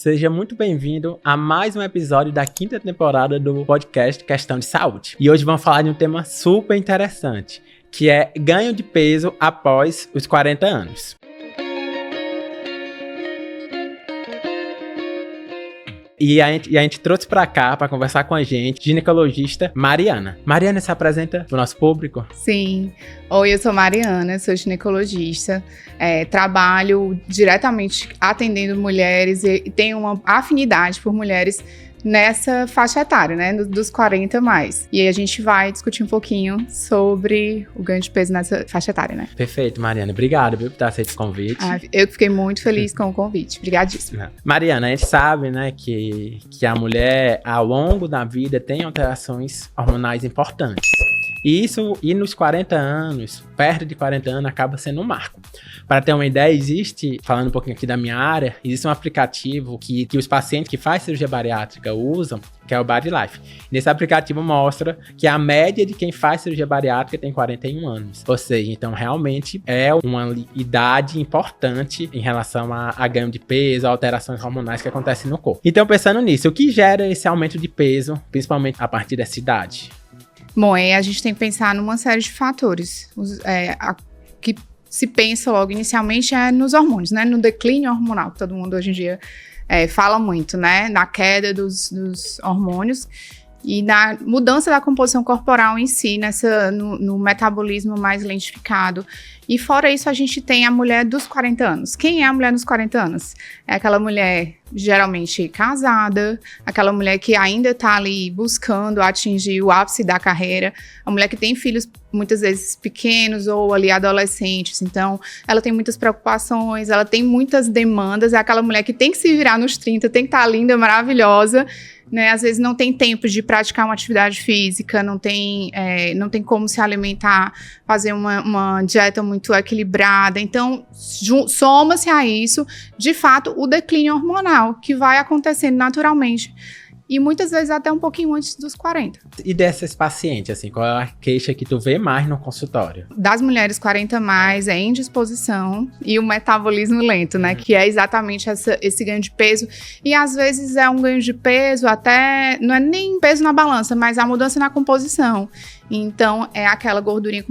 Seja muito bem-vindo a mais um episódio da 5ª temporada do podcast Questão de Saúde. E hoje vamos falar de um tema super interessante, que é ganho de peso após os 40 anos. E a gente trouxe pra cá, pra conversar com a gente, ginecologista Mariana. Mariana, se apresenta pro nosso público? Sim. Oi, eu sou Mariana, sou ginecologista. Trabalho diretamente atendendo mulheres e tenho uma afinidade por mulheres nessa faixa etária, né, dos 40 mais. E aí a gente vai discutir um pouquinho sobre o ganho de peso nessa faixa etária, né? Perfeito, Mariana. Obrigado, viu, por ter aceito o convite. Eu fiquei muito feliz com o convite. Obrigadíssimo. Mariana, a gente sabe, né, que a mulher, ao longo da vida, tem alterações hormonais importantes. E nos 40 anos, perto de 40 anos, acaba sendo um marco. Para ter uma ideia, falando um pouquinho aqui da minha área, existe um aplicativo que os pacientes que fazem cirurgia bariátrica usam, que é o BodyLife. Nesse aplicativo mostra que a média de quem faz cirurgia bariátrica tem 41 anos. Ou seja, então realmente é uma idade importante em relação a ganho de peso, a alterações hormonais que acontecem no corpo. Então, pensando nisso, o que gera esse aumento de peso, principalmente a partir dessa idade? Bom, a gente tem que pensar numa série de fatores. Que se pensa logo inicialmente é nos hormônios, né? No declínio hormonal, que todo mundo hoje em dia fala muito, né? Na queda dos hormônios e na mudança da composição corporal em si, no metabolismo mais lentificado. E fora isso, a gente tem a mulher dos 40 anos. Quem é a mulher dos 40 anos? É aquela mulher geralmente casada, aquela mulher que ainda está ali buscando atingir o ápice da carreira, a mulher que tem filhos muitas vezes pequenos ou ali adolescentes, então ela tem muitas preocupações, ela tem muitas demandas, é aquela mulher que tem que se virar nos 30, tem que estar linda, maravilhosa, né? Às vezes não tem tempo de praticar uma atividade física, não tem como se alimentar, fazer uma dieta muito equilibrada. Então, soma-se a isso, de fato, o declínio hormonal, que vai acontecendo naturalmente. E muitas vezes até um pouquinho antes dos 40. E dessas pacientes, assim, qual é a queixa que tu vê mais no consultório? Das mulheres 40 mais é indisposição e o metabolismo lento, né? Que é exatamente esse ganho de peso. E às vezes é um ganho de peso até, não é nem peso na balança, mas a mudança na composição. Então, é aquela gordurinha.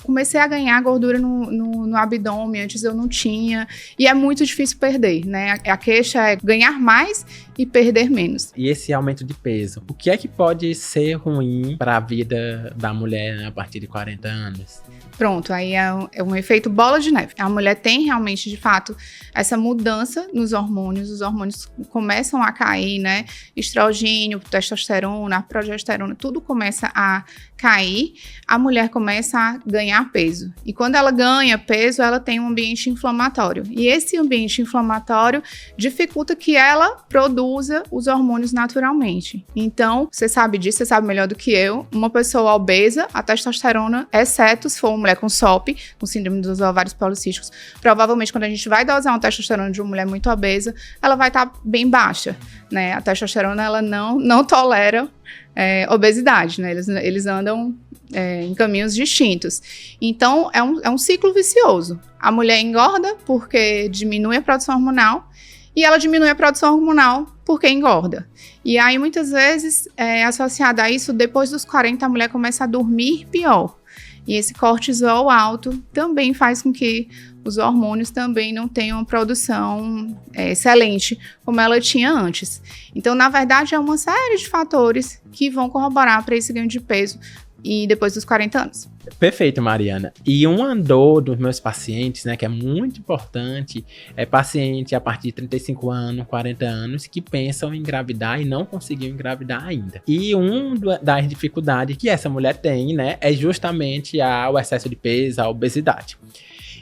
Comecei a ganhar gordura no abdômen, antes eu não tinha. E é muito difícil perder, né? A queixa é ganhar mais e perder menos. E esse aumento de peso, o que é que pode ser ruim para a vida da mulher, né, a partir de 40 anos? Pronto, aí é um efeito bola de neve. A mulher tem realmente, de fato, essa mudança nos hormônios. Os hormônios começam a cair, né? Estrogênio, testosterona, progesterona, tudo começa a cair. A mulher começa a ganhar peso. E quando ela ganha peso, ela tem um ambiente inflamatório. E esse ambiente inflamatório dificulta que ela produza os hormônios naturalmente. Então, você sabe disso, você sabe melhor do que eu. Uma pessoa obesa, a testosterona, exceto se for uma mulher com SOP, com síndrome dos ovários policísticos, provavelmente quando a gente vai dosar uma testosterona de uma mulher muito obesa, ela vai estar bem baixa, né? A testosterona, ela não tolera obesidade, né? Eles andam em caminhos distintos. Então, é um ciclo vicioso. A mulher engorda porque diminui a produção hormonal e ela diminui a produção hormonal porque engorda. E aí, muitas vezes, associada a isso, depois dos 40, a mulher começa a dormir pior. E esse cortisol alto também faz com que os hormônios também não tenham uma produção excelente como ela tinha antes. Então, na verdade, é uma série de fatores que vão corroborar para esse ganho de peso e depois dos 40 anos. Perfeito, Mariana. E uma dor dos meus pacientes, né, que é muito importante, é paciente a partir de 35 anos, 40 anos, que pensam em engravidar e não conseguiram engravidar ainda. E uma das dificuldades que essa mulher tem, né, é justamente o excesso de peso, a obesidade.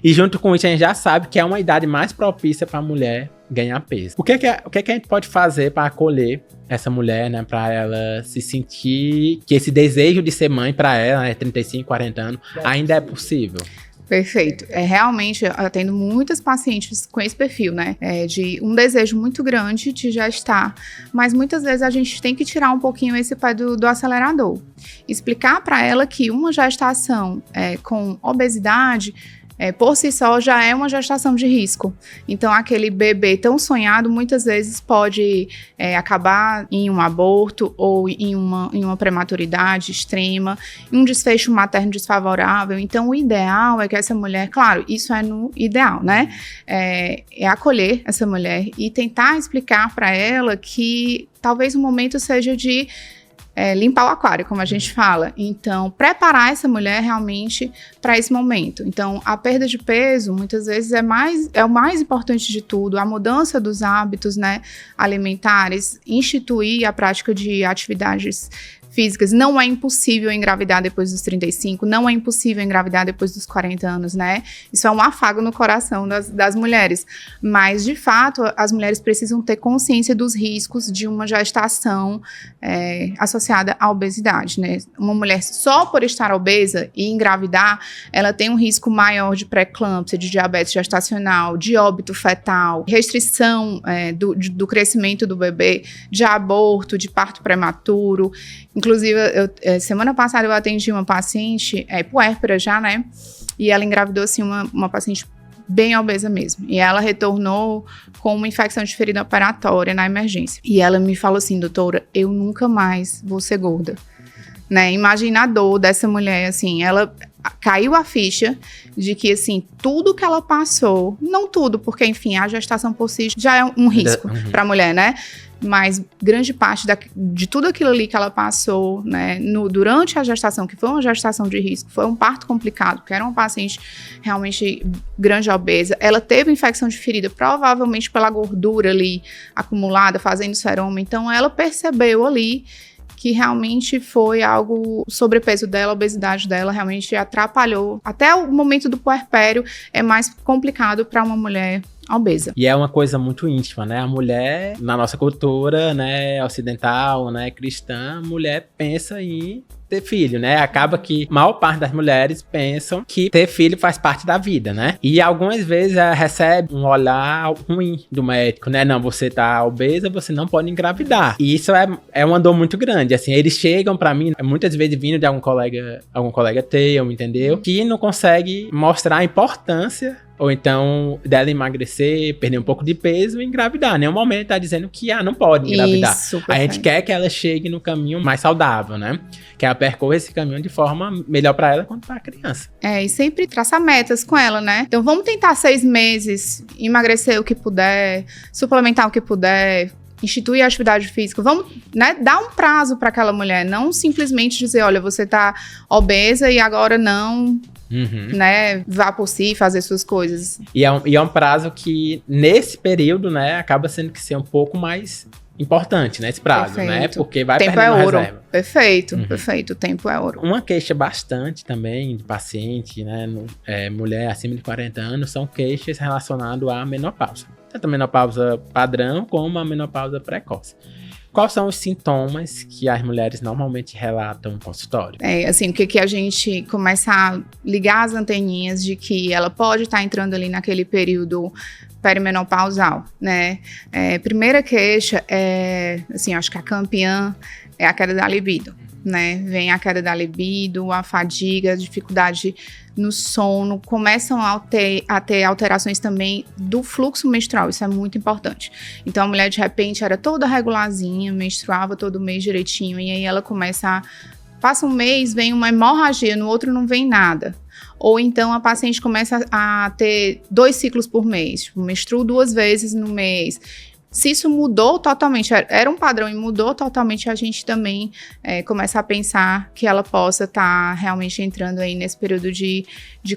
E junto com isso, a gente já sabe que é uma idade mais propícia para a mulher ganhar peso. O que a gente pode fazer para acolher essa mulher, né, para ela se sentir que esse desejo de ser mãe para ela, né, 35, 40 anos, ainda é possível? Perfeito. Realmente, eu atendo muitas pacientes com esse perfil, né? De um desejo muito grande de gestar, mas muitas vezes a gente tem que tirar um pouquinho esse pé do acelerador. Explicar para ela que uma gestação com obesidade por si só já é uma gestação de risco. Então, aquele bebê tão sonhado muitas vezes pode acabar em um aborto ou em uma prematuridade extrema, em um desfecho materno desfavorável. Então, o ideal é que essa mulher, claro, isso é no ideal, né? É acolher essa mulher e tentar explicar para ela que talvez o momento seja de limpar o aquário, como a gente fala. Então, preparar essa mulher realmente para esse momento. Então, a perda de peso, muitas vezes, é o mais importante de tudo. A mudança dos hábitos, né, alimentares, instituir a prática de atividades físicas. Não é impossível engravidar depois dos 35, não é impossível engravidar depois dos 40 anos, né? Isso é um afago no coração das mulheres. Mas, de fato, as mulheres precisam ter consciência dos riscos de uma gestação associada à obesidade, né? Uma mulher só por estar obesa e engravidar, ela tem um risco maior de pré-eclâmpsia, de diabetes gestacional, de óbito fetal, restrição do crescimento do bebê, de aborto, de parto prematuro. Inclusive, semana passada eu atendi uma paciente, puérpera já, né? E ela engravidou, assim, uma paciente bem obesa mesmo. E ela retornou com uma infecção de ferida operatória na emergência. E ela me falou assim, doutora, eu nunca mais vou ser gorda. Né? Imagina a dor dessa mulher, assim, ela caiu a ficha de que, assim, tudo que ela passou, não tudo, porque, enfim, a gestação por si já é um risco para a mulher, né? Mas grande parte de tudo aquilo ali que ela passou, né, durante a gestação, que foi uma gestação de risco, foi um parto complicado, porque era uma paciente realmente grande obesa, ela teve infecção de ferida, provavelmente pela gordura ali acumulada, fazendo seroma, então ela percebeu ali que realmente foi algo, o sobrepeso dela, a obesidade dela realmente atrapalhou. Até o momento do puerpério é mais complicado para uma mulher obesa. E é uma coisa muito íntima, né? A mulher, na nossa cultura, né, ocidental, né, cristã, a mulher pensa em ter filho, né? Acaba que a maior parte das mulheres pensam que ter filho faz parte da vida, né? E algumas vezes recebe um olhar ruim do médico, né? Não, você tá obesa, você não pode engravidar. E isso é uma dor muito grande, assim. Eles chegam pra mim, muitas vezes vindo de algum colega teu, entendeu? Que não consegue mostrar a importância ou então dela emagrecer, perder um pouco de peso e engravidar. Nenhum momento tá dizendo que não pode engravidar. Isso, a gente quer que ela chegue no caminho mais saudável, né? Que ela percorra esse caminho de forma melhor para ela quanto para a criança. E sempre traçar metas com ela, né? Então vamos tentar 6 meses, emagrecer o que puder, suplementar o que puder, instituir a atividade física. Vamos, né, dar um prazo para aquela mulher, não simplesmente dizer, olha, você tá obesa e agora não... né, vá por si, fazer suas coisas. E é um prazo que, nesse período, né, acaba sendo que ser um pouco mais importante, né, esse prazo, perfeito, né, porque vai tempo perdendo ouro. reserva. Perfeito, perfeito, o tempo é ouro. Uma queixa bastante também de paciente, né, mulher acima de 40 anos, são queixas relacionadas à menopausa. Tanto a menopausa padrão como a menopausa precoce. Quais são os sintomas que as mulheres normalmente relatam no consultório? Assim, o que a gente começa a ligar as anteninhas de que ela pode estar entrando ali naquele período perimenopausal, né? Primeira queixa assim, acho que a campeã é a queda da libido, né? Vem a queda da libido, a fadiga, a dificuldade no sono, começam a ter alterações também do fluxo menstrual, isso é muito importante. Então a mulher de repente era toda regularzinha, menstruava todo mês direitinho, e aí ela passa um mês, vem uma hemorragia, no outro não vem nada. Ou então a paciente começa a ter 2 ciclos por mês, tipo, menstrua 2 vezes no mês. Se isso mudou totalmente, era um padrão e mudou totalmente, a gente também começa a pensar que ela possa estar realmente entrando aí nesse período de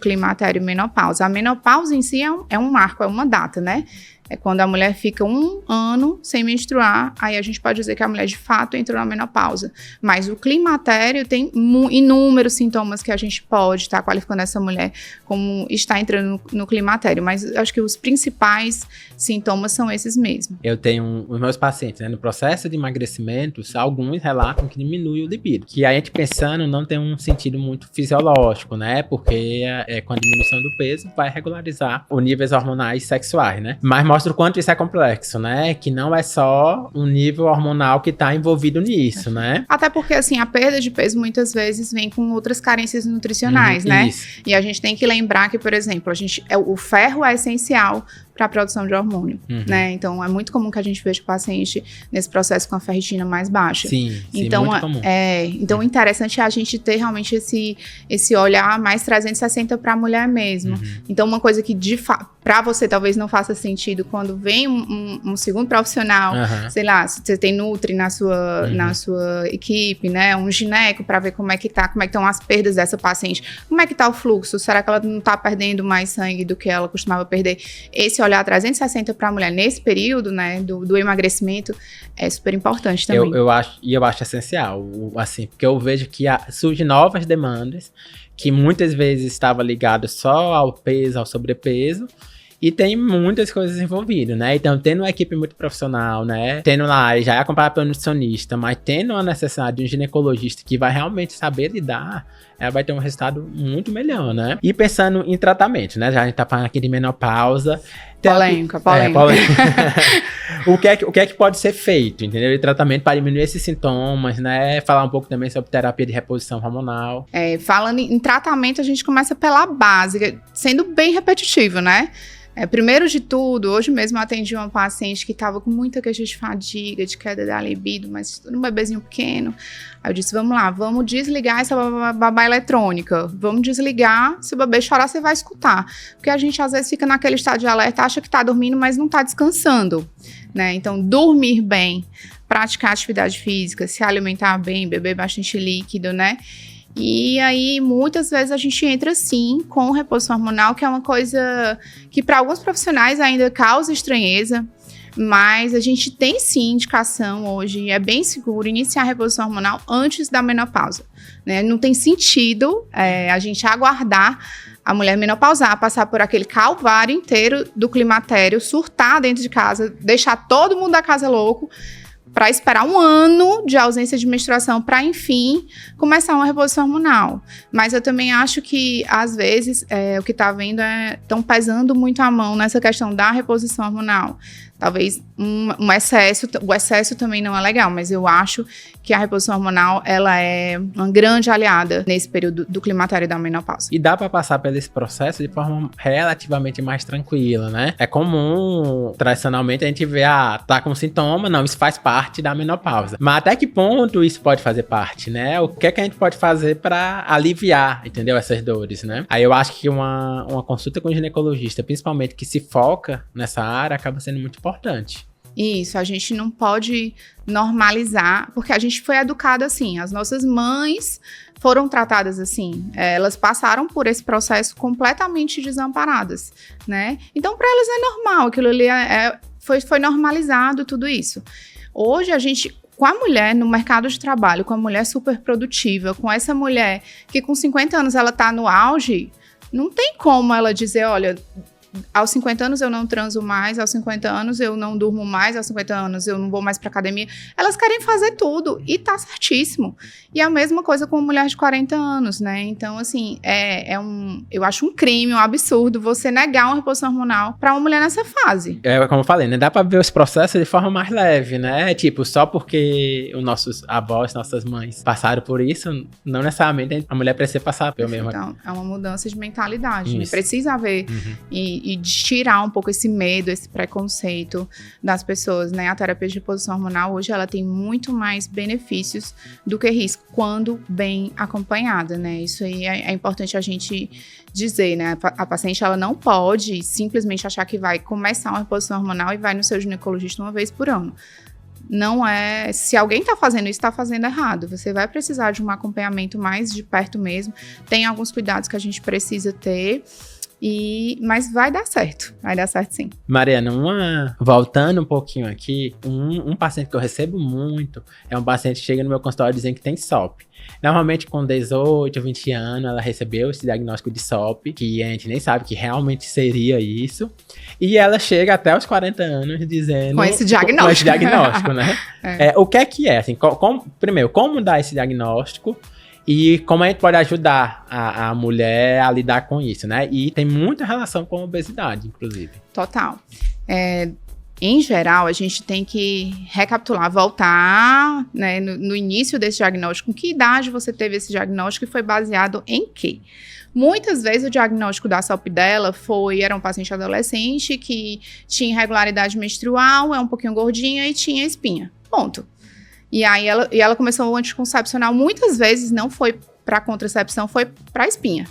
climatério e menopausa. A menopausa em si é um marco, é uma data, né? É quando a mulher fica 1 ano sem menstruar, aí a gente pode dizer que a mulher de fato entrou na menopausa. Mas o climatério tem inúmeros sintomas que a gente pode estar qualificando essa mulher como está entrando no climatério. Mas acho que os principais sintomas são esses mesmos. Eu tenho os meus pacientes, né, no processo de emagrecimento, alguns relatam que diminui o libido. Que a gente pensando não tem um sentido muito fisiológico, né? Porque com a diminuição do peso vai regularizar os níveis hormonais sexuais, né? Mas mostra o quanto isso é complexo, né? Que não é só um nível hormonal que tá envolvido nisso, né? Até porque, assim, a perda de peso muitas vezes vem com outras carências nutricionais, né? Isso. E a gente tem que lembrar que, por exemplo, o ferro é essencial para a produção de hormônio, né? Então, é muito comum que a gente veja o paciente nesse processo com a ferritina mais baixa. Sim, então, muito comum. Então, o interessante é a gente ter realmente esse olhar mais 360 para a mulher mesmo. Então, uma coisa que, para você, talvez não faça sentido quando vem um segundo profissional, sei lá, se você tem nutri na sua equipe, né? Um gineco para ver como é que estão as perdas dessa paciente. Como é que tá o fluxo? Será que ela não tá perdendo mais sangue do que ela costumava perder? Esse olhar 360 para a mulher nesse período, né, do emagrecimento é super importante também. Eu acho essencial, assim, porque eu vejo que surgem novas demandas que muitas vezes estava ligado só ao peso, ao sobrepeso, e tem muitas coisas envolvidas, né? Então, tendo uma equipe muito profissional, né? Tendo lá, já é acompanhado pelo nutricionista, mas tendo a necessidade de um ginecologista que vai realmente saber lidar, ela vai ter um resultado muito melhor, né? E pensando em tratamento, né? Já a gente tá falando aqui de menopausa. Polêmica. O que é que pode ser feito, entendeu? E tratamento para diminuir esses sintomas, né? Falar um pouco também sobre terapia de reposição hormonal. Falando em tratamento, a gente começa pela básica, sendo bem repetitivo, né? Primeiro de tudo, hoje mesmo eu atendi uma paciente que estava com muita queixa de fadiga, de queda da libido, mas um bebezinho pequeno. Aí eu disse, vamos lá, vamos desligar essa babá eletrônica. Vamos desligar, se o bebê chorar, você vai escutar. Porque a gente às vezes fica naquele estado de alerta, acha que está dormindo, mas não está descansando, né? Então, dormir bem, praticar atividade física, se alimentar bem, beber bastante líquido, né? E aí, muitas vezes a gente entra, sim, com reposição hormonal, que é uma coisa que para alguns profissionais ainda causa estranheza, mas a gente tem, sim, indicação hoje, é bem seguro iniciar a reposição hormonal antes da menopausa, né? Não tem sentido a gente aguardar a mulher menopausar, passar por aquele calvário inteiro do climatério, surtar dentro de casa, deixar todo mundo da casa louco, para esperar 1 ano de ausência de menstruação para, enfim, começar uma reposição hormonal. Mas eu também acho que, às vezes, o que está vendo estão pesando muito a mão nessa questão da reposição hormonal. Talvez o excesso também não é legal, mas eu acho que a reposição hormonal, ela é uma grande aliada nesse período do climatério e da menopausa. E dá para passar por esse processo de forma relativamente mais tranquila, né? É comum, tradicionalmente, a gente vê, tá com sintoma, não, isso faz parte da menopausa. Mas até que ponto isso pode fazer parte, né? O que é que a gente pode fazer para aliviar, entendeu? Essas dores, né? Aí eu acho que uma consulta com o ginecologista, principalmente que se foca nessa área, acaba sendo muito importante. Isso, a gente não pode normalizar, porque a gente foi educado assim, as nossas mães foram tratadas assim, elas passaram por esse processo completamente desamparadas, né? Então, para elas é normal, aquilo ali foi normalizado, tudo isso. Hoje, a gente, com a mulher no mercado de trabalho, com a mulher super produtiva, com essa mulher que com 50 anos ela tá no auge, não tem como ela dizer, olha, aos 50 anos eu não transo mais, aos 50 anos eu não durmo mais, aos 50 anos eu não vou mais pra academia. Elas querem fazer tudo e tá certíssimo. E a mesma coisa com uma mulher de 40 anos, né? Então, assim, eu acho um crime, um absurdo você negar uma reposição hormonal pra uma mulher nessa fase. Como eu falei, né? Dá pra ver os processos de forma mais leve, né? Tipo, só porque os nossos avós, nossas mães passaram por isso, não necessariamente a mulher precisa passar pelo mesmo. Então, é uma mudança de mentalidade, né? Precisa haver e de tirar um pouco esse medo, esse preconceito das pessoas, né? A terapia de reposição hormonal hoje ela tem muito mais benefícios do que risco quando bem acompanhada, né? Isso aí é importante a gente dizer, né? A paciente ela não pode simplesmente achar que vai começar uma reposição hormonal e vai no seu ginecologista uma vez por ano. Não é... Se alguém está fazendo isso, está fazendo errado. Você vai precisar de um acompanhamento mais de perto mesmo. Tem alguns cuidados que a gente precisa ter. Mas vai dar certo sim. Mariana, voltando um pouquinho aqui, um paciente que eu recebo muito é um paciente que chega no meu consultório dizendo que tem SOP. Normalmente com 18, 20 anos, ela recebeu esse diagnóstico de SOP, que a gente nem sabe que realmente seria isso. E ela chega até os 40 anos dizendo... Com esse diagnóstico. Com esse diagnóstico, né? O que é? Assim, primeiro, como dar esse diagnóstico? E como a gente pode ajudar a mulher a lidar com isso, né? E tem muita relação com a obesidade, inclusive. Total. Em geral, a gente tem que recapitular, voltar, né, no início desse diagnóstico. Com que idade você teve esse diagnóstico e foi baseado em quê? Muitas vezes o diagnóstico da SOP dela era um paciente adolescente que tinha irregularidade menstrual, é um pouquinho gordinha e tinha espinha. Ponto. E aí ela começou o anticoncepcional, muitas vezes não foi para contracepção, foi para espinha.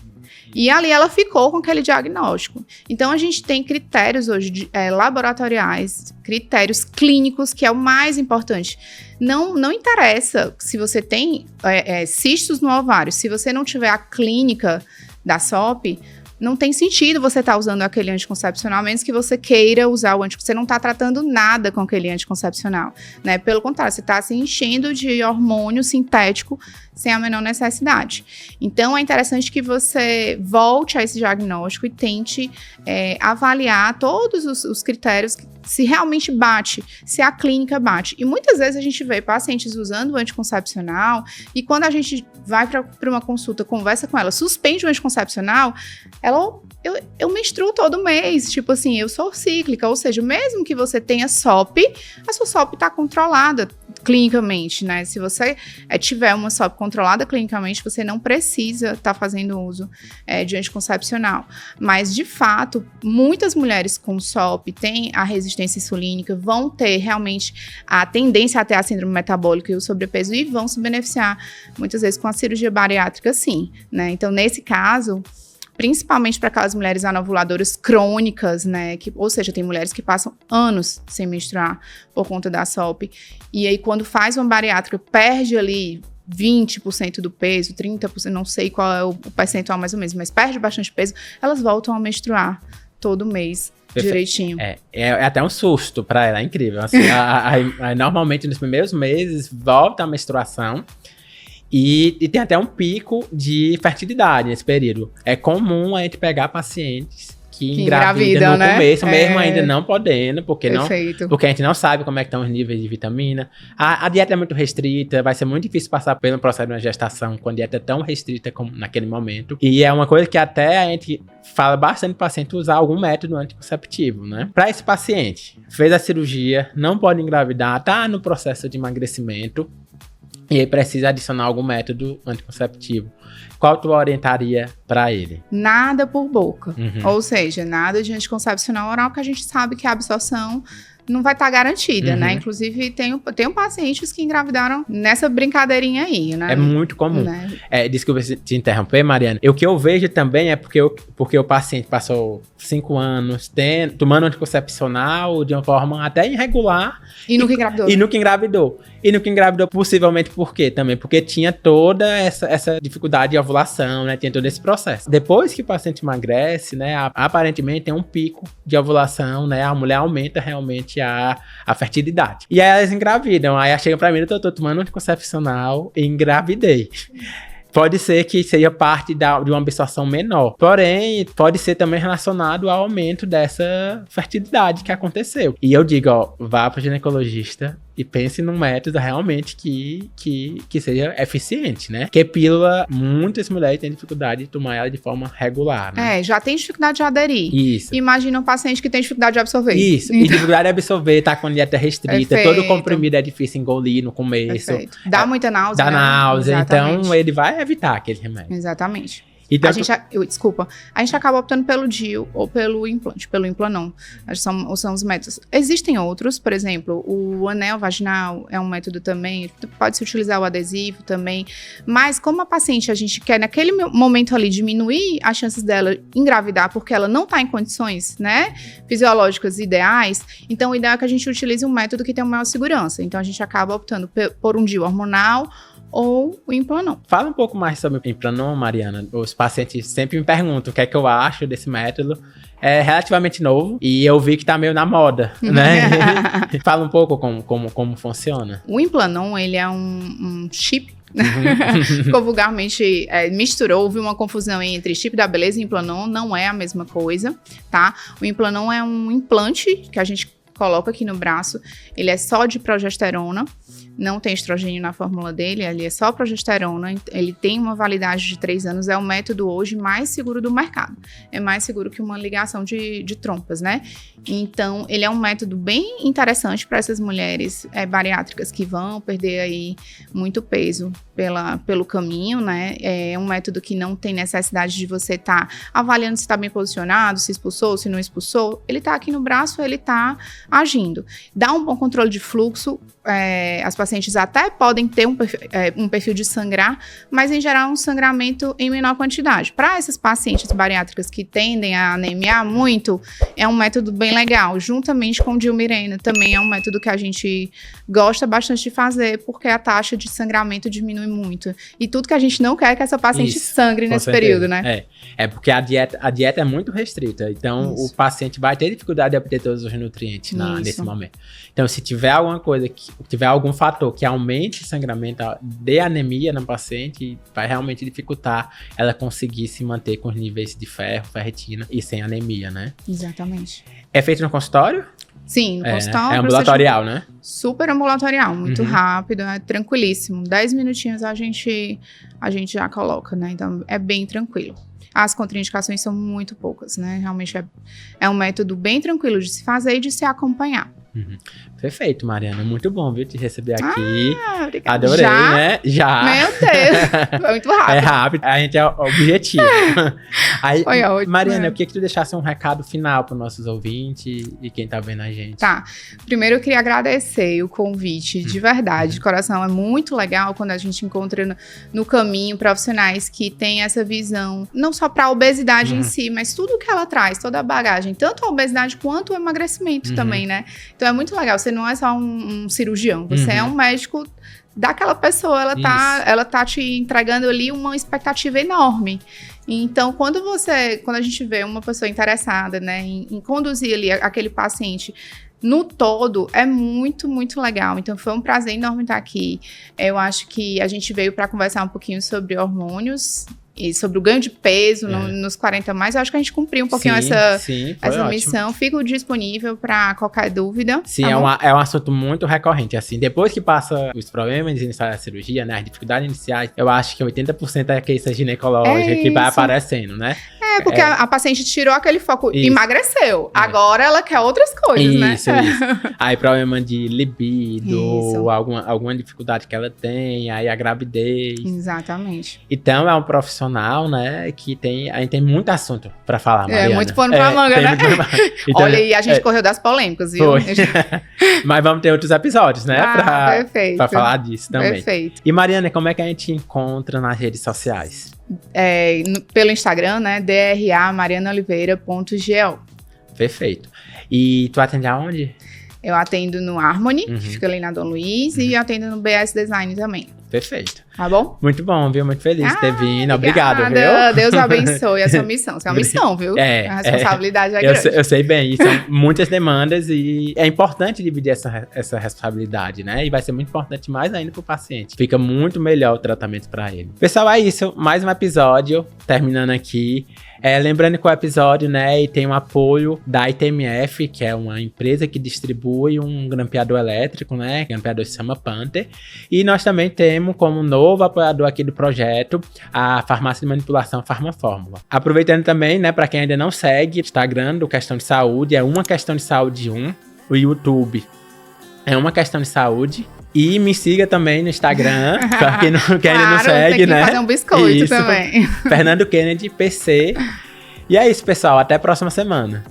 E ali ela ficou com aquele diagnóstico. Então, a gente tem critérios hoje laboratoriais, critérios clínicos, que é o mais importante. Não interessa se você tem cistos no ovário, se você não tiver a clínica da SOP, não tem sentido você estar usando aquele anticoncepcional, a menos que você queira usar o anticoncepcional. Você não está tratando nada com aquele anticoncepcional, né? Pelo contrário, você está se enchendo de hormônio sintético sem a menor necessidade. Então, é interessante que você volte a esse diagnóstico e tente avaliar todos os critérios, se realmente bate, se a clínica bate. E muitas vezes a gente vê pacientes usando o anticoncepcional e quando a gente vai para uma consulta, conversa com ela, suspende o anticoncepcional, eu menstruo todo mês, tipo assim, eu sou cíclica, ou seja, mesmo que você tenha SOP, a sua SOP está controlada clinicamente, né? Se você tiver uma SOP controlada clinicamente, você não precisa estar fazendo uso de anticoncepcional. Mas, de fato, muitas mulheres com SOP têm a resistência insulínica, vão ter realmente a tendência a ter a síndrome metabólica e o sobrepeso e vão se beneficiar, muitas vezes, com a cirurgia bariátrica, sim, né? Então, nesse caso, principalmente para aquelas mulheres anovuladoras crônicas, né? Ou seja, tem mulheres que passam anos sem menstruar por conta da SOP. E aí, quando faz uma bariátrica, perde ali 20% do peso, 30%, não sei qual é o percentual mais ou menos, mas perde bastante peso, elas voltam a menstruar todo mês. Direitinho. É até um susto para ela, é incrível. Assim, normalmente, nos primeiros meses, volta a menstruação. E tem até um pico de fertilidade nesse período. É comum a gente pegar pacientes que engravidam no começo, mesmo ainda não podendo, porque a gente não sabe como é que estão os níveis de vitamina. A dieta é muito restrita, vai ser muito difícil passar pelo processo de uma gestação com a dieta tão restrita como naquele momento. E é uma coisa que até a gente fala bastante para o paciente usar algum método anticonceptivo, né? Para esse paciente, fez a cirurgia, não pode engravidar, tá no processo de emagrecimento, e aí precisa adicionar algum método anticonceptivo. Qual tu orientaria para ele? Nada por boca. Ou seja, nada de anticoncepcional oral, que a gente sabe que a absorção não vai estar garantida, né? Inclusive, tenho pacientes que engravidaram nessa brincadeirinha aí, né? É muito comum. Né? Desculpa te interromper, Mariana. O que eu vejo também é porque o paciente passou 5 anos tomando anticoncepcional de uma forma até irregular. E nunca engravidou. E nunca engravidou, possivelmente por quê? Também porque tinha toda essa dificuldade de ovulação, né? Tinha todo esse processo. Depois que o paciente emagrece, né? Aparentemente tem um pico de ovulação, né? A mulher aumenta realmente a fertilidade. E aí elas engravidam. Aí ela chega pra mim, eu tô tomando anticoncepcional e engravidei. Pode ser que seja parte de uma absorção menor. Porém, pode ser também relacionado ao aumento dessa fertilidade que aconteceu. E eu digo, vá pro ginecologista e pense num método realmente que seja eficiente, né? Porque pílula, muitas mulheres têm dificuldade de tomar ela de forma regular, né? Já tem dificuldade de aderir. Isso. Imagina um paciente que tem dificuldade de absorver. Isso. E dificuldade de absorver, tá com dieta restrita, todo comprimido é difícil engolir no começo. Perfeito. Dá muita náusea, Dá náusea, Exatamente. Então ele vai evitar aquele remédio. Exatamente. Então, A gente acaba optando pelo DIU ou pelo implante, pelo Implanon. São os métodos. Existem outros, por exemplo, o anel vaginal é um método também, pode-se utilizar o adesivo também, mas como a paciente, a gente quer naquele momento ali diminuir as chances dela engravidar, porque ela não está em condições, né, fisiológicas ideais, então o ideal é que a gente utilize um método que tenha maior segurança. Então a gente acaba optando por um DIU hormonal ou o Implanon. Fala um pouco mais sobre o Implanon, Mariana. Os pacientes sempre me perguntam o que é que eu acho desse método. É relativamente novo e eu vi que tá meio na moda, né? Fala um pouco como funciona. O Implanon, ele é um chip. Ficou vulgarmente misturou, houve uma confusão entre chip da beleza e Implanon, não é a mesma coisa, tá? O Implanon é um implante que a gente coloca aqui no braço, ele é só de progesterona, não tem estrogênio na fórmula dele, ele é só progesterona, ele tem uma validade de 3 anos, é o método hoje mais seguro do mercado. É mais seguro que uma ligação de trompas, né? Então, ele é um método bem interessante para essas mulheres bariátricas que vão perder aí muito peso pelo caminho, né? É um método que não tem necessidade de você estar avaliando se está bem posicionado, se expulsou, se não expulsou. Ele está aqui no braço, ele está agindo. Dá um bom controle de fluxo, as pacientes até podem ter um perfil de sangrar, mas em geral um sangramento em menor quantidade. Para essas pacientes bariátricas que tendem a anemiar muito, é um método bem legal, juntamente com o Dilmirena, também é um método que a gente gosta bastante de fazer, porque a taxa de sangramento diminui muito. E tudo que a gente não quer é que essa paciente sangre nesse período, né? É porque a dieta é muito restrita, então o paciente vai ter dificuldade de obter todos os nutrientes nesse momento. Então, se tiver alguma coisa, tiver algum fator que aumente o sangramento, dê anemia na paciente, vai realmente dificultar ela conseguir se manter com os níveis de ferro, ferritina e sem anemia, né? Exatamente. É feito no consultório? Sim, no consultório. É ambulatorial, né? Super ambulatorial, muito rápido, é tranquilíssimo. 10 minutinhos a gente já coloca, né? Então, é bem tranquilo. As contraindicações são muito poucas, né? Realmente é um método bem tranquilo de se fazer e de se acompanhar. Perfeito, Mariana. Muito bom, viu, te receber aqui. Obrigada. Adorei, né? Já. Meu Deus, foi muito rápido. É rápido, a gente é objetivo. Aí, foi ótimo. Mariana, eu queria que tu deixasse um recado final para os nossos ouvintes e quem tá vendo a gente. Tá. Primeiro eu queria agradecer o convite, de verdade, de coração. É muito legal quando a gente encontra no caminho profissionais que têm essa visão, não só para a obesidade em si, mas tudo que ela traz, toda a bagagem, tanto a obesidade quanto o emagrecimento também, né? Então é muito legal, você não é só um cirurgião, você é um médico daquela pessoa, ela tá te entregando ali uma expectativa enorme. Então, quando a gente vê uma pessoa interessada, né, em conduzir ali aquele paciente no todo, é muito, muito legal. Então, foi um prazer enorme estar aqui. Eu acho que a gente veio para conversar um pouquinho sobre hormônios e sobre o ganho de peso nos 40 mais. Eu acho que a gente cumpriu um pouquinho essa missão. Fico disponível para qualquer dúvida. Sim, tá é um assunto muito recorrente. Assim, depois que passa os problemas iniciais da cirurgia, né, as dificuldades iniciais, eu acho que 80% é a queixa ginecológica que vai aparecendo, né? Porque a paciente tirou aquele foco, emagreceu. Agora ela quer outras coisas, né? Isso. Aí problema de libido, alguma dificuldade que ela tem, aí a gravidez. Exatamente. Então é um profissional, né, que a gente tem muito assunto pra falar, Mariana. Muito pano pra manga, né? Então, olha, e a gente correu das polêmicas, viu? Mas vamos ter outros episódios, né? Pra falar disso também. Perfeito. E Mariana, como é que a gente encontra nas redes sociais? Pelo Instagram, né? DRA_marianaoliveira.gl. Perfeito. E tu atende aonde? Eu atendo no Harmony, que fica ali na Dom Luiz, e atendo no BS Design também. Perfeito. Tá bom? Muito bom, viu? Muito feliz de ter vindo. Obrigado, viu? Deus abençoe a sua missão. Isso é uma missão, viu? A responsabilidade é grande. Eu sei bem, são muitas demandas e é importante dividir essa responsabilidade, né? E vai ser muito importante mais ainda pro paciente. Fica muito melhor o tratamento para ele. Pessoal, é isso. Mais um episódio, terminando aqui. Lembrando que o episódio, né, tem um apoio da ITMF, que é uma empresa que distribui um grampeador elétrico, né? O grampeador se chama Panther. E nós também temos como novo apoiador aqui do projeto a farmácia de manipulação Farmafórmula. Aproveitando também, né, para quem ainda não segue o Instagram do Questão de Saúde, é Uma Questão de Saúde 1. O YouTube é Uma Questão de Saúde. E me siga também no Instagram, pra quem ainda não segue, né? Fazer um biscoito também. Fernando Kennedy, PC. E é isso, pessoal. Até a próxima semana.